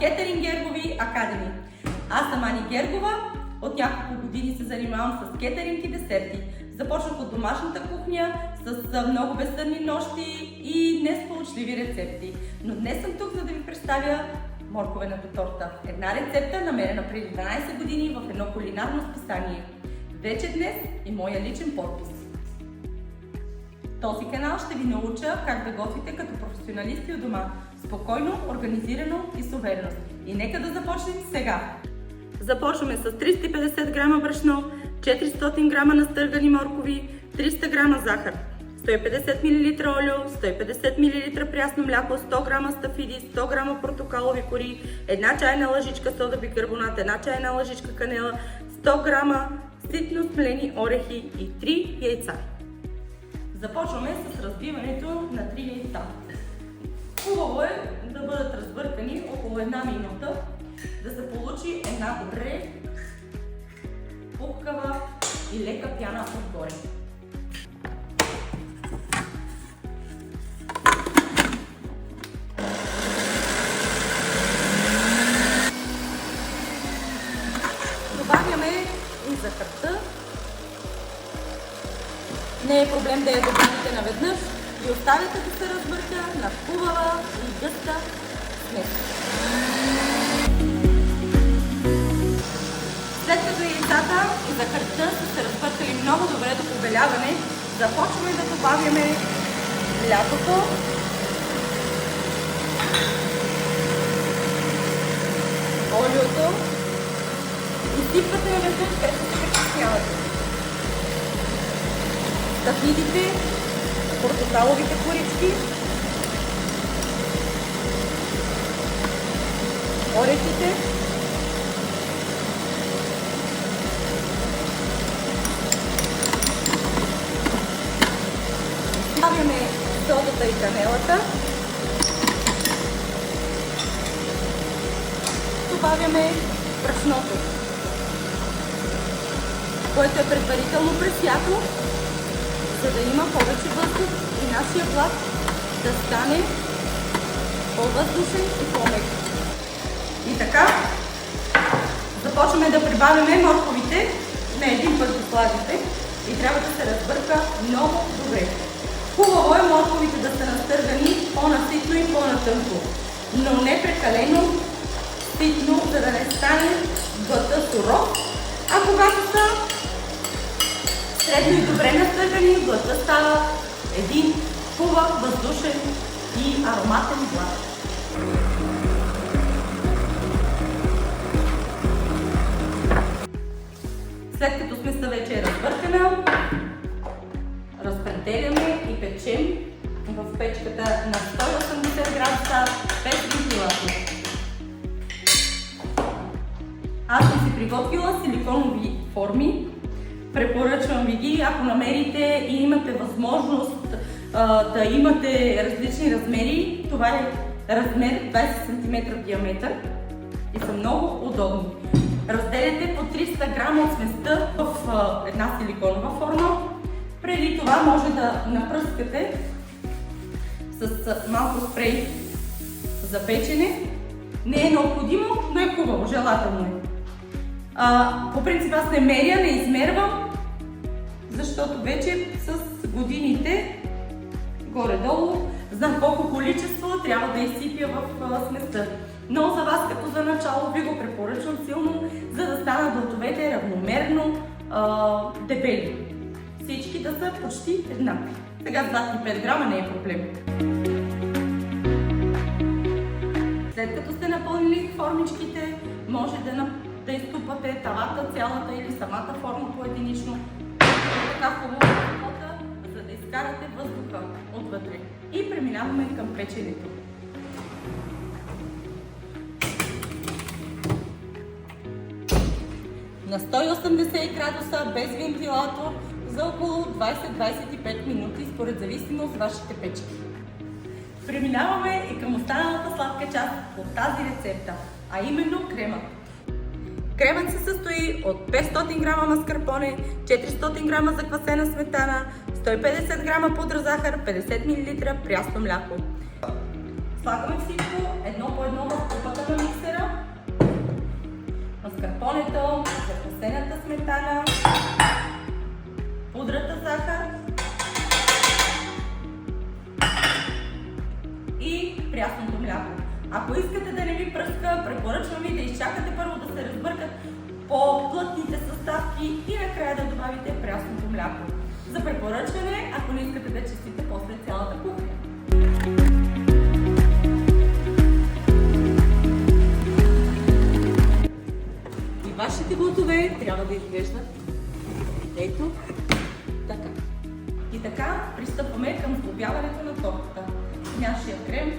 Кетеринг Гергови Академи. Аз съм Ани Гергова, от няколко години се занимавам с кетеринг и десерти. Започнах от домашната кухня с много безсънни нощи и несполучливи рецепти. Но днес съм тук, за да ви представя морковената торта. Една рецепта, намерена преди 12 години в едно кулинарно списание. Вече днес и моя личен подпис. В този канал ще ви науча как да готвите като професионалисти от дома. Спокойно, организирано и с увереност. И нека да започнем сега! Започваме с 350 грама брашно, 400 грама настъргани моркови, 300 грама захар, 150 мл олио, 150 мл прясно мляко, 100 грама стафиди, 100 грама портокалови кори, 1 чайна лъжичка сода бикарбонат, 1 чайна лъжичка канела, 100 грама ситно смелени орехи и 3 яйца. Започваме с разбиването на 3 яйца. Хубаво е да бъдат разбъркани около 1 минута, да се получи една добре пухкава и лека пяна отгоре. Добавяме и захарта. Не е проблем да я добавите наведнъж и оставяте да се разбърка на хубава и гъста смес. След като яйцата и захарта са се разбъркали много добре до побеляване, започваме да добавяме млякото, олиото и сипвате наведнъж, без да се притеснявате. Стафидите, портокаловите корички, орехите, добавяме содата и канелата, добавяме брашното, което е предварително пресято, за да има повече въздух и нашия блат да стане по-въздушен и по-мек. И така, започваме да прибавяме морковите, на един път да слагате и трябва да се разбърка много добре. Хубаво е морковите да са настъргани по-наситно и по-натънко, но не прекалено ситно, за да не стане блата суров, а когато са средно и добре настъргани, блата става един хубав, въздушен и ароматен блат. След като сместа вече е разбъркана, разпределяме и печем в печката на 180 градуса без вентилатор. Аз съм си приготвила силиконови форми. Препоръчвам ви ги, ако намерите и имате възможност да имате различни размери. Това е размер 20 см диаметър и са много удобни. Разделяте по 300 грама от сместа в една силиконова форма. Преди това може да напръскате с малко спрей за печене. Не е необходимо, но е хубаво, желателно е. По принцип аз не меря, не измервам, защото вече с годините горе-долу знам колко количество трябва да изсипя в сместа. Но за вас като за начало ви го препоръчвам силно, за да станат блатовете равномерно дебели. Всички да са почти еднакви. Сега 25 грама не е проблем. След като сте напълнили формичките, може да изтупате тавата цялата или самата форма поединично. Така хубаво работа, за да изкарате въздуха отвътре. И преминаваме към печенето. На 180 градуса без вентилатор за около 20-25 минути, според зависимост от вашите печки. Преминаваме и към останалата сладка част от тази рецепта, а именно кремът. Кремът се състои от 500 грама маскарпоне, 400 грама заквасена сметана, 150 грама пудра захар, 50 мл прясно мляко. Слагаме всичко едно по едно в купата на миксера маскарпонето, заквасената сметана, пудрата захар и прясното мляко. Ако искате да не ви пръска, препоръчвам ви да изчакате първо да се разбъркат по-плътните съставки и накрая да добавите прясното мляко. За препоръчване, ако не искате да чистите после цялата кухня. И вашите глутове трябва да изглеждат ето така. И така пристъпваме към сглобяването на тортата. Нашия крем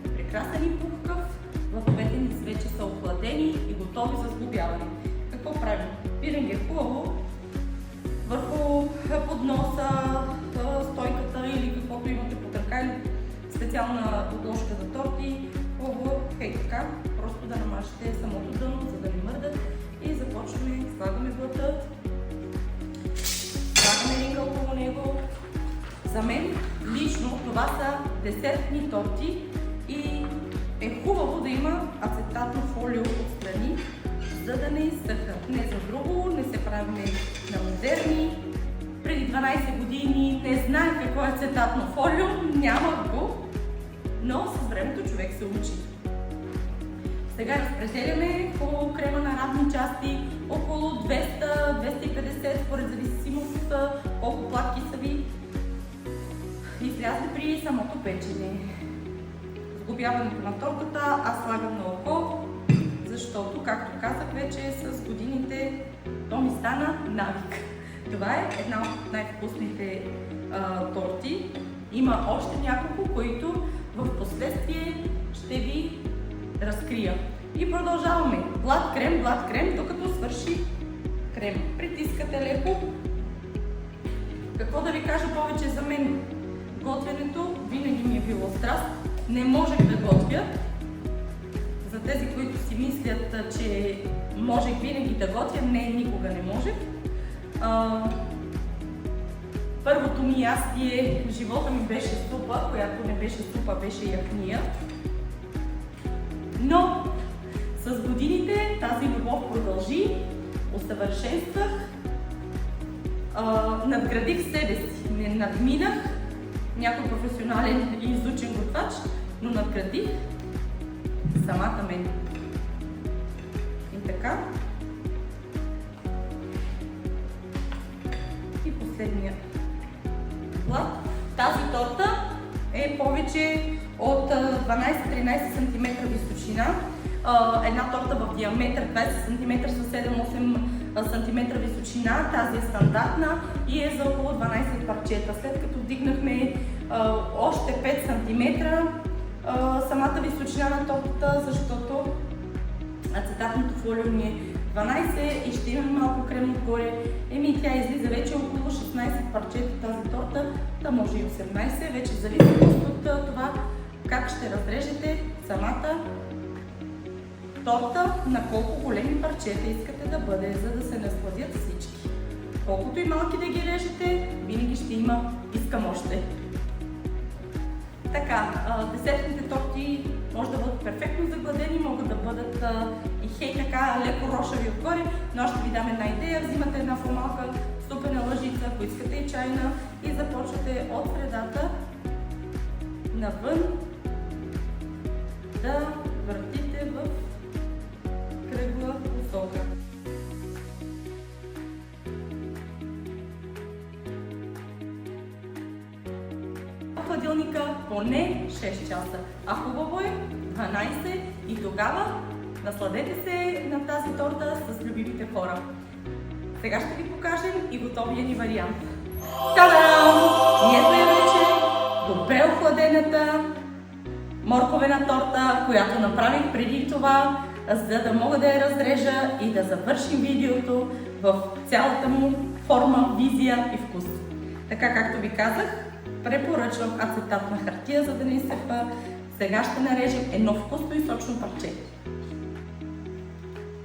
е прекрасен и пухкав. Плодовете ни вече са охладени и готови за сглобяване. Какво правим? Винаги е хубаво върху подноса, стойката или каквото имате под ръка или специална подложка за торти. Хубаво е така, просто да намажете самото дъно, за да не мърдат. И започваме, слагаме блата, слагаме ринга около него. За мен лично това са десертни торти и е хубаво да има ацетатно фолио отстрани, за да не изсъхат. Не за друго, не се правим на модерни. Преди 12 години не знаех какво е ацетатно фолио, нямах го, но с времето човек се учи. Сега разпределяме хубаво крема на равни части, около 200-250, според зависимост колко платки са ви излязли при самото печене. Сглобяването на тортата аз слагам на око, защото, както казах вече, с годините то ми стана навик. Това е една от най-вкусните торти. Има още няколко, които в последствие ще ви разкрия. И продължаваме. Блат крем, докато свърши крем. Притискате леко. Какво да ви кажа повече за мен? Готвенето винаги ми е било страст. Не можех да готвя. За тези, които си мислят, че можех винаги да готвя, не, никога не можех. Първото ми ястие в живота ми беше супа, която не беше супа, беше яхния. Но с годините тази любов продължи, усъвършенствах, надградих себе си, не надминах някой професионален и изучен готвач, но надградих самата мен. И така. И последния блат. Тази торта е повече от 12-13 см височина. Една торта в диаметър 20 см с 7-8 см височина. Тази е стандартна и е за около 12 парчета. След като вдигнахме още 5 см самата височина на тортата, защото ацетатното фолио ни е 12 и ще имаме малко крем отгоре. Тя излиза вече около 16 парчета тази торта, да може и 18, вече в зависимост от това как ще разрежете самата торта, на колко големи парчета искате да бъде, за да се насладят всички. Колкото и малки да ги режете, винаги ще има искам още. Така, десертните торти може да бъдат перфектно загладени, могат да бъдат и хей така леко рошави отгоре, но аз ще ви дам една идея. Взимате една формалка, ступена лъжица, ако искате и чайна, и започвате от средата навън да въртите в кръгла посока. Хладилника поне 6 часа, а хубаво е 12 и тогава насладете се на тази торта с любимите хора. Сега ще ви покажем и готовия ни вариант. Та-дам! Ето е вече добре охладената морковена торта, която направих преди това, за да мога да я разрежа и да завършим видеото в цялата му форма, визия и вкус. Така както ви казах, препоръчвам ацетатна хартия, за да не изсъхва. Сега ще нарежем едно вкусно и сочно парче.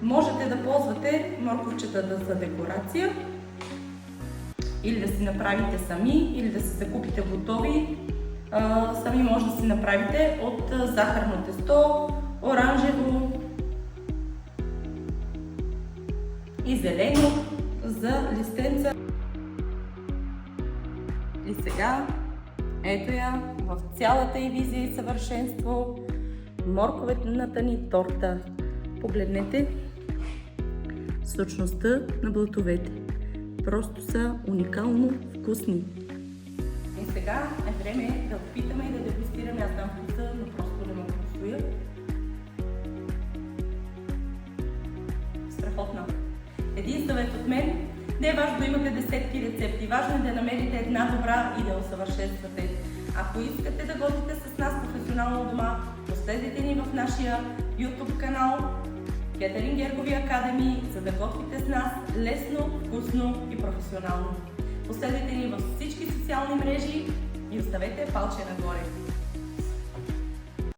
Можете да ползвате морковчета за декорация или да си направите сами, или да си закупите готови. Сами може да си направите от захарно тесто, оранжево, и зелено за листенца. И сега, ето я в цялата й визия и съвършенство, морковената ни торта. Погледнете сочността на блатовете. Просто са уникално вкусни. И сега е време да опитаме и да дегустираме. Аз знам вкуса, но просто не мога да стоя. Страхотна. Един съвет от мен: не е важно да имате десетки рецепти, важно е да намерите една добра и да я усъвършенствате. Ако искате да готвите с нас професионално дома, последете ни в нашия YouTube канал Кетеринг Гергови Академи, за да готвите с нас лесно, вкусно и професионално. Последете ни във всички социални мрежи и оставете палче нагоре.